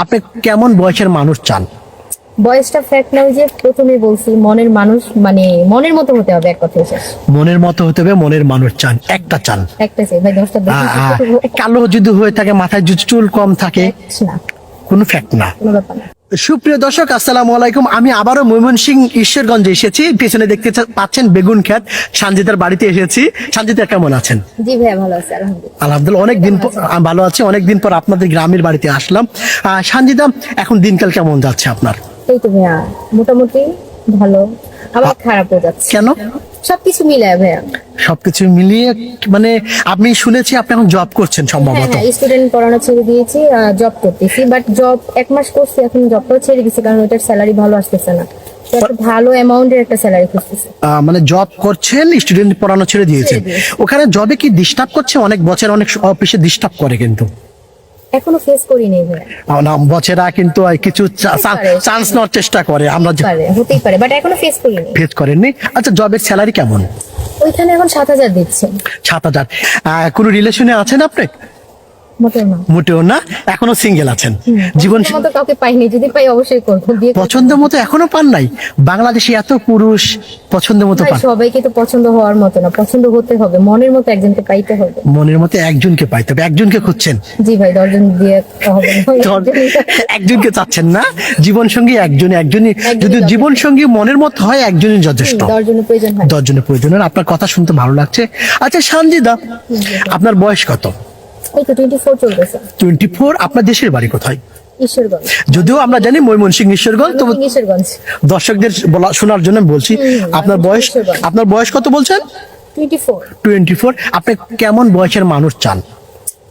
আপনি কেমন বয়সের মানুষ চান? বয়সটা ফ্যাক্ট না, ওই যে প্রথমেই বলছি মনের মানুষ, মানে মনের মতো হতে হবে, এক কথায় শেষ। মনের মতো হতে হবে, মনের মানুষ চান, একটা চান। একটা চাই ভাই, 10টা কালো যদি হয়ে থাকে, মাথায় যদি চুল কম থাকে, না, কোনো ফ্যাক্ট না। কোনো ব্যাপার না। সুপ্রিয় দর্শক, আসসালামু আলাইকুম। আমি আবারও ময়মনসিংহ ঈশ্বরগঞ্জে এসেছি। পেছনে দেখতে পাচ্ছেন বেগুন ক্ষেত। সানজিদার বাড়িতে এসেছি। সানজিদা কেমন আছেন? জি ভাইয়া, ভালো আছে আলহামদুলিল্লাহ। আলহামদুলিল্লাহ, অনেকদিন ভালো আছি। অনেকদিন পর আপনাদের গ্রামের বাড়িতে আসলাম। সানজিদা, এখন দিনকাল কেমন যাচ্ছে আপনার? এই তো ভাইয়া, মোটামুটি ভালো, আবার খারাপও যাচ্ছে। কেন? সবকিছু মিলায় ভাইয়া। সবকিছু মিলিয়ে, মানে আমি শুনেছি আপনি এখন জব করছেন হ্যাঁ সম্ভবত। হ্যাঁ, স্টুডেন্ট পড়ানো ছেড়ে দিয়েছি, জব করতেছি। বাট জব 1 মাস করছি, এখন জবটাও ছেড়ে দিয়েছি কারণ ওটার স্যালারি ভালো আসতেছে না। তো একটা ভালো অ্যামাউন্টের একটা স্যালারি খুঁজতেছি। মানে জব করছেন, স্টুডেন্ট পড়ানো ছেড়ে দিয়েছেন। ওখানে জবে কি ডিস্টার্ব করছে? অনেক বছর অনেক অফিসে ডিস্টার্ব করে কিন্তু। এখনো ফেস করি নাই ভাইয়া। না, বছরা কিন্তু কিছু চান্স নেওয়ার চেষ্টা করে, আমরা হতেই পারে, বাট এখনো ফেস করি নাই। ফেস করেননি। আচ্ছা, জবের স্যালারি কেমন? ওইখানে এখন 7,000 দিচ্ছে। 7,000। কোনো রিলেশনে আছেন আপনি? মোটেও না। মোটেও না, এখনো সিঙ্গেল আছেন। জীবন পছন্দের মতো কাউকে পাইনি, যদি পাই অবশ্যই করবো। বিয়ে করবো। পছন্দের মতো এখনো পান নাই? বাংলাদেশে এত পুরুষ, পছন্দের মতো ভাই, পান? সবাইকে তো পছন্দ হওয়ার মতো না, পছন্দ হতে হবে, মনের মতো একজনকে পাইতে হবে। মনের মতো একজনকে পাইতে হবে। একজনকে খুঁজছেন? জি ভাই, 10 জন দিয়ে হবে না। একজনকে চাচ্ছেন না? জীবন সঙ্গী একজনই। যদি জীবন সঙ্গী মনের মতো হয়, একজনই যথেষ্ট। 10 জনের প্রয়োজন হয়। 10 জনের প্রয়োজন হয়। আপনার কথা শুনতে ভালো লাগছে। আচ্ছা সানজিদা, আপনার বয়স কত? এই তো 24 চলতেছে। 24। আপনার দেশের বাড়ি কোথায়? ঈশ্বরগঞ্জ। যদিও আমরা জানি ময়মনসিংহ ঈশ্বরগঞ্জ, তবু ঈশ্বরগঞ্জ। দর্শকদের শোনার জন্য বলছি। আপনার বয়স কত বলছেন? 24। 24। আপনি কেমন বয়সের মানুষ চান?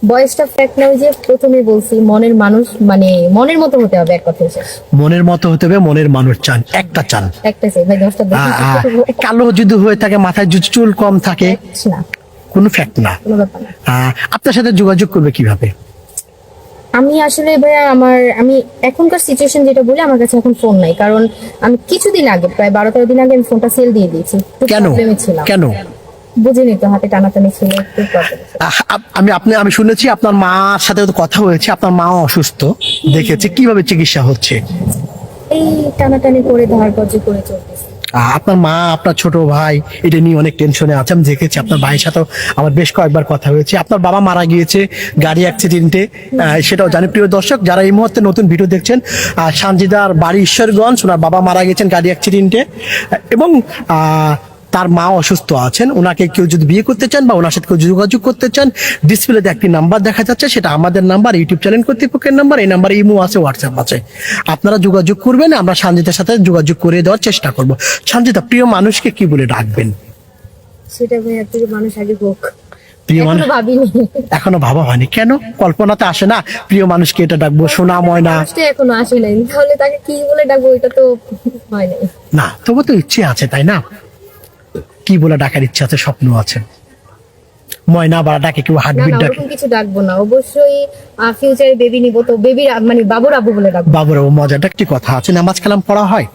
বয়সটা ফ্যাক্ট না, ওই যে প্রথমেই বলছি মনের মানুষ, মানে মনের মতো হতে হবে, এক কথায় শেষ। মনের মতো হতে হবে, মনের মানুষ চান, একটা চান। একটা চাই ভাই, 10টা কালো যদি হয়ে থাকে, মাথায় যদি চুল কম থাকে, না, কোনো ফ্যাক্ট না। কোনো ব্যাপার না। আপনার সাথে যোগাযোগ করবে কিভাবে? আমি আসলে ভাইয়া, আমি এখনকার সিচুয়েশন যেটা বলি, আমার কাছে এখন ফোন নাই, কারণ আমি কিছুদিন আগে, প্রায় 12-13 দিন আগে আমি ফোনটা সেল দিয়ে দিয়েছি। কেন? প্রবলেমে ছিলাম। কেন? বুঝিনি তো, হাতে টানাটানি ছিল, একটু প্রবলেম। আমি শুনেছি আপনার মার সাথে তো কথা হয়েছে, আপনার মাও অসুস্থ, দেখেছি কিভাবে চিকিৎসা হচ্ছে। এই টানাটানি করে ধার কর্জ করে চলতেছে। আপনার মা, আপনার ছোট ভাই এটা নিয়ে অনেক টেনশনে আছে। আমি দেখেছি আপনার ভাইয়ের সাথেও আমার বেশ কয়েকবার কথা হয়েছে। আপনার বাবা মারা গিয়েছে গাড়ি অ্যাক্সিডেন্টে, সেটাও জানি। প্রিয় দর্শক, যারা এই মুহূর্তে নতুন ভিডিও দেখছেন, সানজিদার বাড়ি ঈশ্বরগঞ্জ, ওনার বাবা মারা গেছেন গাড়ি অ্যাক্সিডেন্টে, এবং তার মা অসুস্থ আছেন। ওনাকে কেউ যদি বিয়ে করতে চান বা ওনার সাথে কেউ যোগাযোগ করতে চান, ডিসপ্লেতে একটি নাম্বার দেখা যাচ্ছে, সেটা আমাদের নাম্বার, ইউটিউব চ্যানেল কর্তৃপক্ষের নাম্বার। এই নাম্বারে ইমো আছে, হোয়াটসঅ্যাপ আছে। আপনারা যোগাযোগ করবেন, আমরা সানজিদার সাথে যোগাযোগ করে দেওয়ার চেষ্টা করব। সানজিদা, প্রিয় মানুষকে কি বলে ডাকবেন? সেটা ভাইয়া, প্রিয় মানুষ আগে হোক। প্রিয় মানুষ এখনো ভাবিনি। এখনো ভাবা হয়নি? কেন? কল্পনাতে আসে না প্রিয় মানুষকে এটা ডাকবো, সোনা ময়না? মানুষটা এখনো আসে নাই, তাহলে তাকে কি বলে ডাকবো, এটা তো হয় নাই। না, তবু তো ইচ্ছে আছে, তাই না? কি বলে ডাকার ইচ্ছে আছে, স্বপ্ন আছে? ময়না বা ডাকে, কেউ না হার্টবিট না, ডাকে? ওরকম কিছু ডাকবো না, অবশ্যই ফিউচারে বেবি নিব, তো বেবির মানে বাবুর আব্বু বলে ডাকবো। বাবুর মজাটা একটি কথা আছে। নামাজ কালাম পড়া হয়?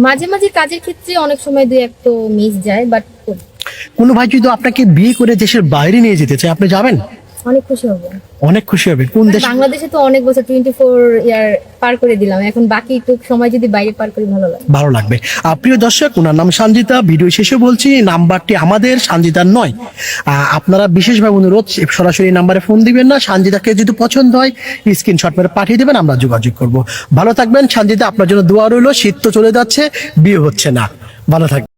মাঝে মাঝে কাজের ক্ষেত্রে অনেক সময় 2-1 তো মিস যায়, বাট কোনো ভাই যদি আপনাকে বিয়ে করে দেশের বাইরে নিয়ে যেতে চায়, আপনি যাবেন? অনেক খুশি হব। অনেক খুশি হবে। কোন দেশ? বাংলাদেশে তো অনেক বছর 24 ইয়ার পার করে দিলাম, এখন বাকি একটু সময় যদি বাইরে পার করি ভালো লাগে। ভালো লাগবে। প্রিয় দর্শক, ওনার নাম সানজিদা। ভিডিও শেষে বলছি, নাম্বারটি আমাদের, সানজিদার নয়। আপনারা বিশেষভাবে অনুরোধ, সরাসরি নাম্বারে ফোন দিবেন না। সানজিদাকে যদি পছন্দ হয়, স্ক্রিনশট মেরে পাঠিয়ে দেবেন, আমরা যোগাযোগ করব। ভালো থাকবেন সানজিদা, আপনার জন্য দোয়া রইল। শীত তো চলে যাচ্ছে, বিয়ে হচ্ছে না। ভালো থাকবেন।